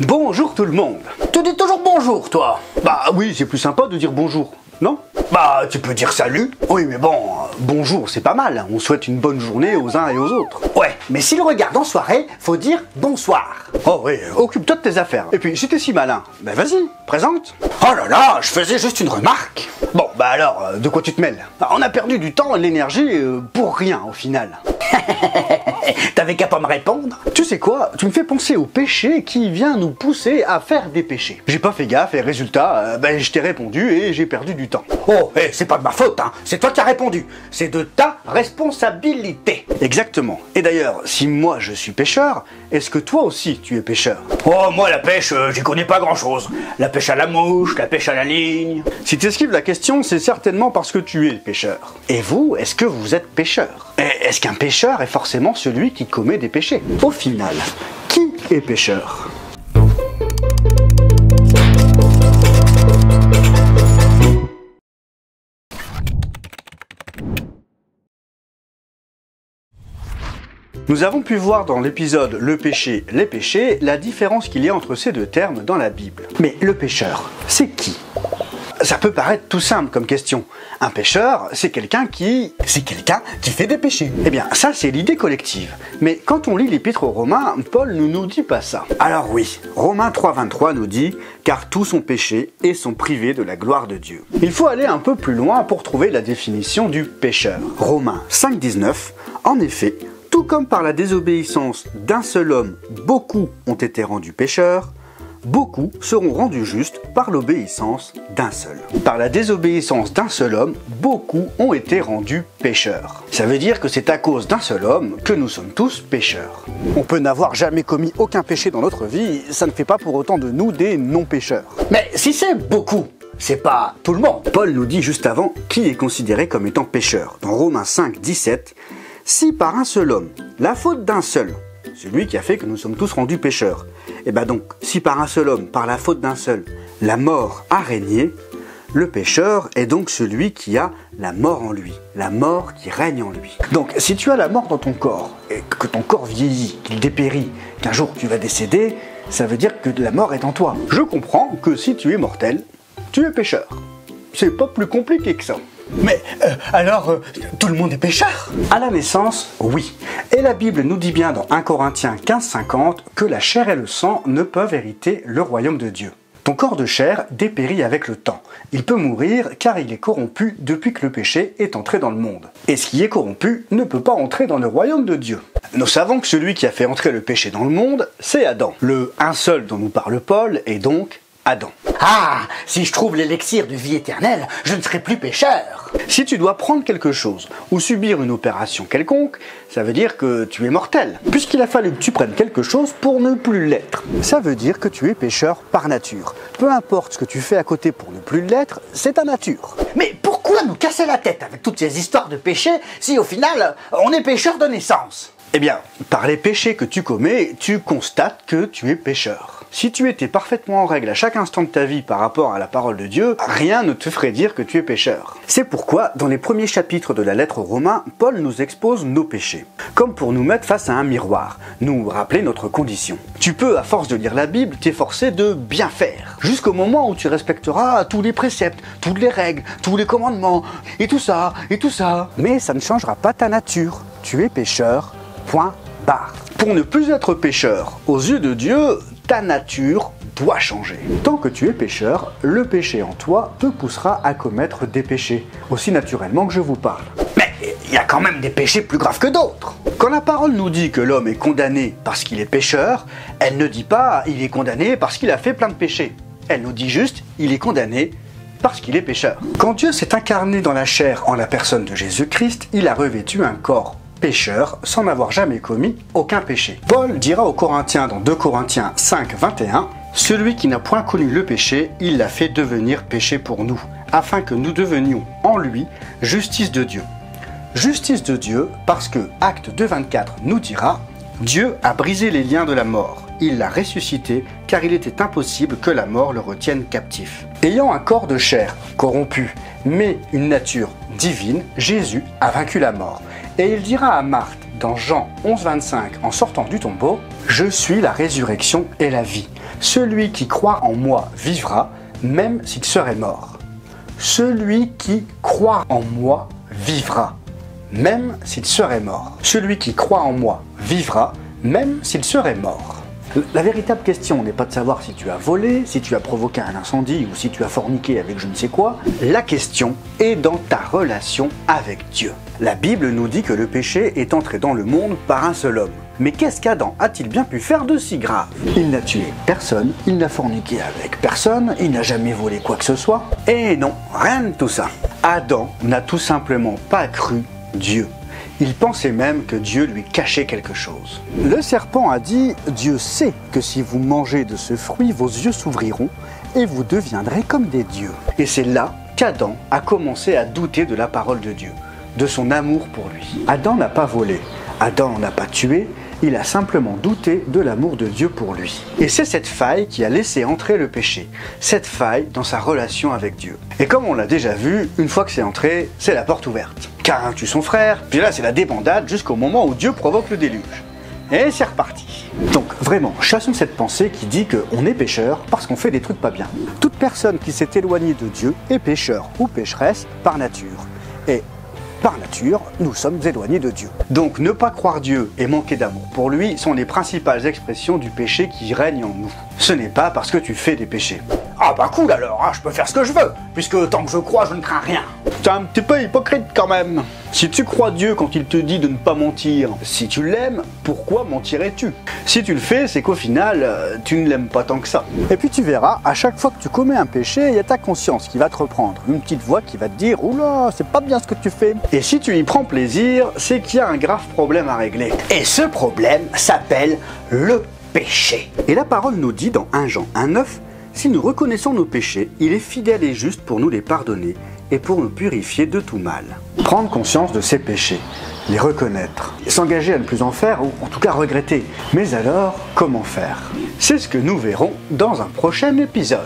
Bonjour tout le monde. Tu dis toujours bonjour, toi? Bah oui, c'est plus sympa de dire bonjour, non? Bah, tu peux dire salut. Oui, mais bon, bonjour, c'est pas mal. On souhaite une bonne journée aux uns et aux autres. Ouais, mais si le regarde en soirée, faut dire bonsoir. Oh oui, occupe-toi de tes affaires. Et puis, si t'es si malin, ben vas-y, présente. Oh là là, je faisais juste une remarque. Bon, bah alors, de quoi tu te mêles? On a perdu du temps et de l'énergie pour rien, au final. T'avais qu'à pas me répondre. Tu sais quoi? Tu me fais penser au péché qui vient nous pousser à faire des péchés. J'ai pas fait gaffe et résultat, je t'ai répondu et j'ai perdu du temps. Oh, c'est pas de ma faute, hein. C'est toi qui as répondu. C'est de ta responsabilité. Exactement. Et d'ailleurs, si moi je suis pêcheur, est-ce que toi aussi tu es pêcheur? Oh, moi la pêche, j'y connais pas grand-chose. La pêche à la mouche, la pêche à la ligne. Si tu esquives la question, c'est certainement parce que tu es pêcheur. Et vous, est-ce que vous êtes pêcheur? Et est-ce qu'un pêcheur est forcément celui qui commet des péchés? Au final, qui est pêcheur? Nous avons pu voir dans l'épisode Le péché, les péchés, la différence qu'il y a entre ces deux termes dans la Bible. Mais le pécheur, c'est qui? Ça peut paraître tout simple comme question. Un pécheur, c'est quelqu'un qui fait des péchés. Eh bien, ça c'est l'idée collective. Mais quand on lit l'épître aux Romains, Paul ne nous dit pas ça. Alors oui, Romains 3,23 nous dit « Car tous ont péché et sont privés de la gloire de Dieu ». Il faut aller un peu plus loin pour trouver la définition du pécheur. Romains 5,19, en effet, tout comme par la désobéissance d'un seul homme, beaucoup ont été rendus pécheurs, beaucoup seront rendus justes par l'obéissance d'un seul. Par la désobéissance d'un seul homme, beaucoup ont été rendus pécheurs. Ça veut dire que c'est à cause d'un seul homme que nous sommes tous pécheurs. On peut n'avoir jamais commis aucun péché dans notre vie, ça ne fait pas pour autant de nous des non-pécheurs. Mais si c'est beaucoup, c'est pas tout le monde. Paul nous dit juste avant qui est considéré comme étant pécheur. Dans Romains 5, 17, « Si par un seul homme, la faute d'un seul, celui qui a fait que nous sommes tous rendus pécheurs, et bien donc, si par un seul homme, par la faute d'un seul, la mort a régné, le pécheur est donc celui qui a la mort en lui, la mort qui règne en lui. Donc, si tu as la mort dans ton corps, et que ton corps vieillit, qu'il dépérit, qu'un jour tu vas décéder, ça veut dire que la mort est en toi. Je comprends que si tu es mortel, tu es pécheur. C'est pas plus compliqué que ça. Mais alors, tout le monde est pécheur? À la naissance, oui. Et la Bible nous dit bien dans 1 Corinthiens 15,50 que la chair et le sang ne peuvent hériter le royaume de Dieu. Ton corps de chair dépérit avec le temps. Il peut mourir car il est corrompu depuis que le péché est entré dans le monde. Et ce qui est corrompu ne peut pas entrer dans le royaume de Dieu. Nous savons que celui qui a fait entrer le péché dans le monde, c'est Adam. Le un seul dont nous parle Paul est donc Adam. Ah, si je trouve l'élixir de vie éternelle, je ne serai plus pécheur. Si tu dois prendre quelque chose ou subir une opération quelconque, ça veut dire que tu es mortel. Puisqu'il a fallu que tu prennes quelque chose pour ne plus l'être. Ça veut dire que tu es pécheur par nature. Peu importe ce que tu fais à côté pour ne plus l'être, c'est ta nature. Mais pourquoi nous casser la tête avec toutes ces histoires de péché si au final, on est pécheur de naissance? Eh bien, par les péchés que tu commets, tu constates que tu es pécheur. Si tu étais parfaitement en règle à chaque instant de ta vie par rapport à la parole de Dieu, rien ne te ferait dire que tu es pécheur. C'est pourquoi, dans les premiers chapitres de la lettre aux Romains, Paul nous expose nos péchés, comme pour nous mettre face à un miroir, nous rappeler notre condition. Tu peux, à force de lire la Bible, t'efforcer de bien faire, jusqu'au moment où tu respecteras tous les préceptes, toutes les règles, tous les commandements, et tout ça, et tout ça. Mais ça ne changera pas ta nature. Tu es pécheur, point barre. Pour ne plus être pécheur, aux yeux de Dieu, ta nature doit changer. Tant que tu es pécheur, le péché en toi te poussera à commettre des péchés, aussi naturellement que je vous parle. Mais il y a quand même des péchés plus graves que d'autres. Quand la parole nous dit que l'homme est condamné parce qu'il est pécheur, elle ne dit pas « il est condamné parce qu'il a fait plein de péchés ». Elle nous dit juste « il est condamné parce qu'il est pécheur ». Quand Dieu s'est incarné dans la chair en la personne de Jésus-Christ, il a revêtu un corps pécheur sans n'avoir jamais commis aucun péché. Paul dira aux Corinthiens dans 2 Corinthiens 5, 21 « Celui qui n'a point connu le péché, il l'a fait devenir péché pour nous, afin que nous devenions en lui justice de Dieu. » Justice de Dieu parce que Acte 2, 24 nous dira « Dieu a brisé les liens de la mort, il l'a ressuscité, car il était impossible que la mort le retienne captif. » Ayant un corps de chair corrompu, mais une nature divine, Jésus a vaincu la mort. Et il dira à Marthe dans Jean 11, 25 en sortant du tombeau « Je suis la résurrection et la vie. Celui qui croit en moi vivra, même s'il serait mort. Celui qui croit en moi vivra, même s'il serait mort. Celui qui croit en moi vivra, même s'il serait mort. La véritable question n'est pas de savoir si tu as volé, si tu as provoqué un incendie ou si tu as forniqué avec je ne sais quoi. La question est dans ta relation avec Dieu. La Bible nous dit que le péché est entré dans le monde par un seul homme. Mais qu'est-ce qu'Adam a-t-il bien pu faire de si grave? Il n'a tué personne, il n'a forniqué avec personne, il n'a jamais volé quoi que ce soit. Et non, rien de tout ça. Adam n'a tout simplement pas cru Dieu. Il pensait même que Dieu lui cachait quelque chose. Le serpent a dit « Dieu sait que si vous mangez de ce fruit, vos yeux s'ouvriront et vous deviendrez comme des dieux. » Et c'est là qu'Adam a commencé à douter de la parole de Dieu, de son amour pour lui. Adam n'a pas volé, Adam n'a pas tué, il a simplement douté de l'amour de Dieu pour lui. Et c'est cette faille qui a laissé entrer le péché, cette faille dans sa relation avec Dieu. Et comme on l'a déjà vu, une fois que c'est entré, c'est la porte ouverte. Caïn tue son frère, puis là c'est la débandade jusqu'au moment où Dieu provoque le déluge. Et c'est reparti. Donc vraiment, chassons cette pensée qui dit qu'on est pécheur parce qu'on fait des trucs pas bien. Toute personne qui s'est éloignée de Dieu est pécheur ou pécheresse par nature. Et par nature, nous sommes éloignés de Dieu. Donc ne pas croire Dieu et manquer d'amour pour lui sont les principales expressions du péché qui règne en nous. Ce n'est pas parce que tu fais des péchés. Ah bah cool alors, je peux faire ce que je veux, puisque tant que je crois, je ne crains rien. C'est un petit peu hypocrite quand même. Si tu crois Dieu quand il te dit de ne pas mentir, si tu l'aimes, pourquoi mentirais-tu? Si tu le fais, c'est qu'au final, tu ne l'aimes pas tant que ça. Et puis tu verras, à chaque fois que tu commets un péché, il y a ta conscience qui va te reprendre. Une petite voix qui va te dire « Oula, c'est pas bien ce que tu fais ». Et si tu y prends plaisir, c'est qu'il y a un grave problème à régler. Et ce problème s'appelle le péché. Et la parole nous dit dans 1 Jean 1,9 « Si nous reconnaissons nos péchés, il est fidèle et juste pour nous les pardonner et pour nous purifier de tout mal. » Prendre conscience de ses péchés, les reconnaître, s'engager à ne plus en faire ou en tout cas regretter. Mais alors, comment faire? C'est ce que nous verrons dans un prochain épisode.